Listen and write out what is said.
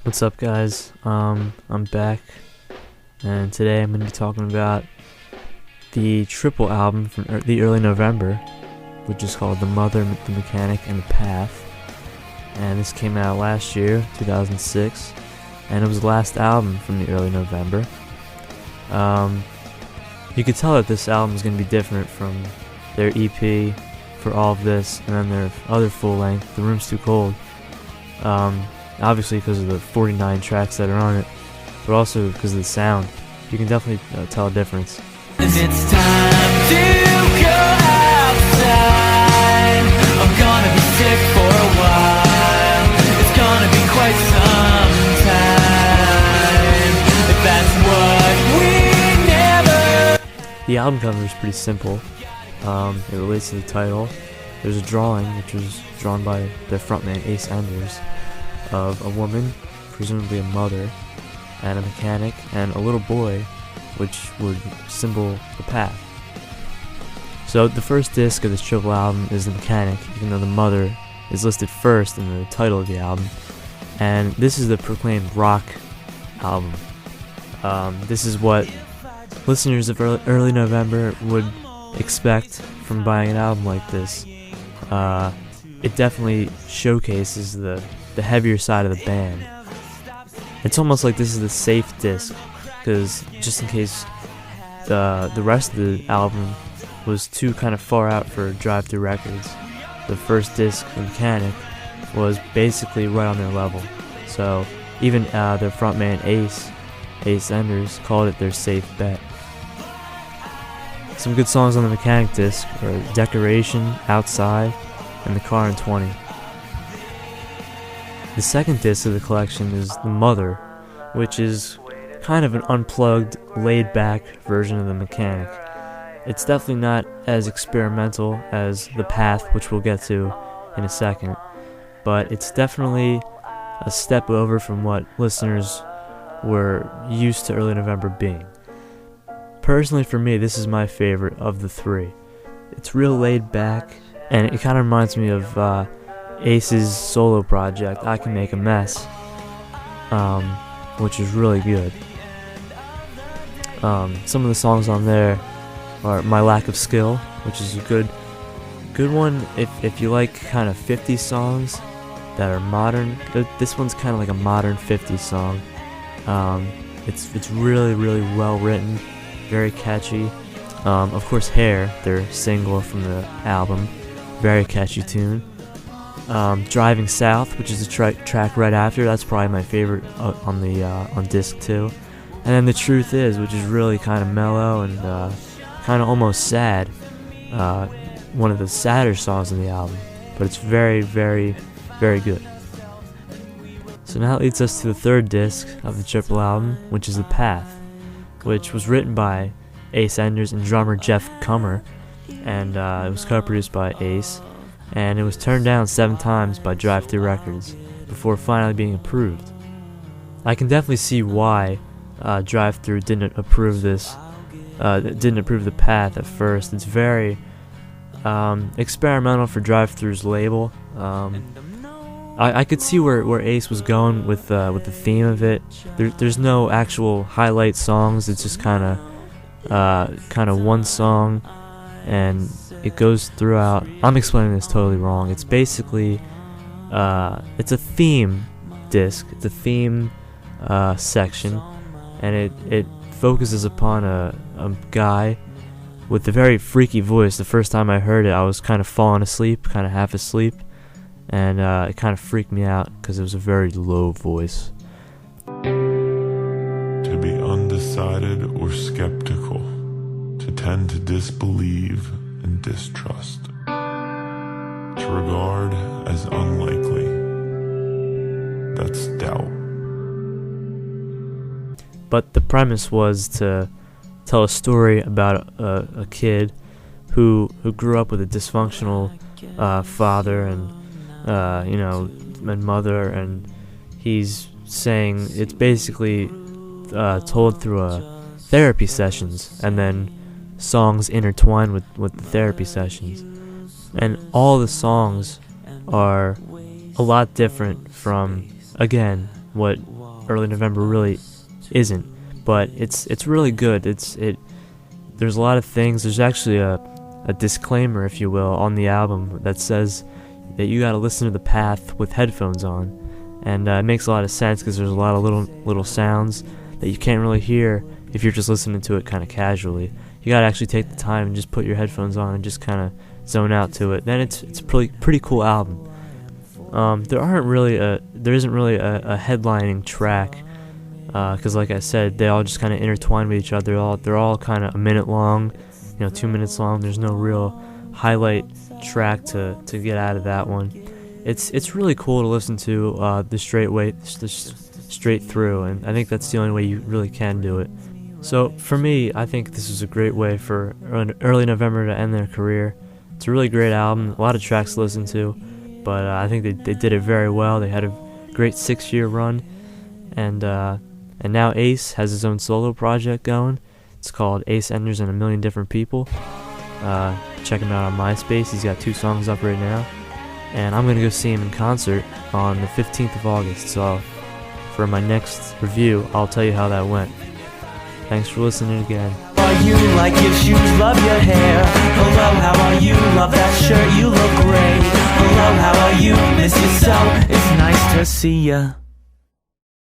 What's up, guys? I'm back, and today I'm going to be talking about the triple album from the early November, which is called The Mother, The Mechanic, and The Path. And this came out last year, 2006, and it was the last album from the early November. You could tell that this album is going to be different from their EP for All of This, and then their other full length, The Room's Too Cold. Obviously because of the 49 tracks that are on it, but also because of the sound. You can definitely tell a difference. It's time to go outside. I'm gonna be sick for a while. It's gonna be quite some time. If that's what we never. The album cover is pretty simple. It relates to the title. There's a drawing, which was drawn by their frontman Ace Enders, of a woman, presumably a mother, and a mechanic, and a little boy, which would symbol the path. So the first disc of this triple album is The Mechanic, even though the mother is listed first in the title of the album. And this is the proclaimed rock album. This is what listeners of early November would expect from buying an album like this. It definitely showcases the heavier side of the band. It's almost like this is the safe disc, because just in case the rest of the album was too kind of far out for Drive-Thru Records, the first disc, The Mechanic, was basically right on their level. So even their frontman Ace Enders, called it their safe bet. Some good songs on the Mechanic disc are Decoration, Outside, and The Car in 20. The second disc of the collection is The Mother, which is kind of an unplugged, laid-back version of The Mechanic. It's definitely not as experimental as The Path, which we'll get to in a second, but it's definitely a step over from what listeners were used to early November being. Personally, for me, this is my favorite of the three. It's real laid-back, and it kind of reminds me of Ace's solo project, I Can Make a Mess, which is really good. Some of the songs on there are My Lack of Skill, which is a good one if you like kind of 50s songs that are modern. This one's kind of like a modern 50s song. It's really, really well written, very catchy. Of course, Hair, their single from the album, very catchy tune. Driving South, which is a track right after, that's probably my favorite on disc 2. And then The Truth Is, which is really kind of mellow and kind of almost sad. One of the sadder songs on the album, but it's very, very, very good. So now it leads us to the third disc of the triple album, which is The Path, which was written by Ace Enders and drummer Jeff Kummer, and it was co-produced by Ace. And it was turned down 7 times by Drive-Thru Records before finally being approved. I can definitely see why Drive-Thru didn't approve the Path at first. It's very experimental for Drive-Thru's label. I could see where Ace was going with the theme of it. There's no actual highlight songs. It's just kind of one song, and it goes throughout. I'm explaining this totally wrong. It's basically it's a theme disc. It's a theme section, and it focuses upon a guy with a very freaky voice. The first time I heard it, I was kind of falling asleep, kind of half asleep, and it kind of freaked me out because it was a very low voice. To be undecided or skeptical, to tend to disbelieve and distrust, to regard as unlikely, that's doubt. But the premise was to tell a story about a kid who grew up with a dysfunctional father and and mother, and he's saying it's basically told through therapy sessions, and then songs intertwined with the therapy sessions. And all the songs are a lot different from, again, what early November really isn't. But it's really good. There's a lot of things. There's actually a disclaimer, if you will, on the album that says that you gotta listen to the path with headphones on, and it makes a lot of sense because there's a lot of little sounds that you can't really hear if you're just listening to it kind of casually. You gotta actually take the time and just put your headphones on and just kind of zone out to it. Then it's a pretty cool album. There isn't really a headlining track, because like I said, they all just kind of intertwine with each other. They're all kind of a minute long, 2 minutes long. There's no real highlight track to get out of that one. It's really cool to listen to straight through, and I think that's the only way you really can do it. So for me, I think this is a great way for early November to end their career. It's a really great album, a lot of tracks to listen to, but I think they did it very well. They had a great 6-year run, and now Ace has his own solo project going. It's called Ace Enders and a Million Different People. Check him out on MySpace. He's got 2 songs up right now, and I'm gonna go see him in concert on the 15th of August. So for my next review, I'll tell you how that went. Thanks for listening again. How are you? Like your shoes, love your hair. Hello, how are you? Love that shirt, you look great. Hello, how are you? Miss you so, it's nice to see ya.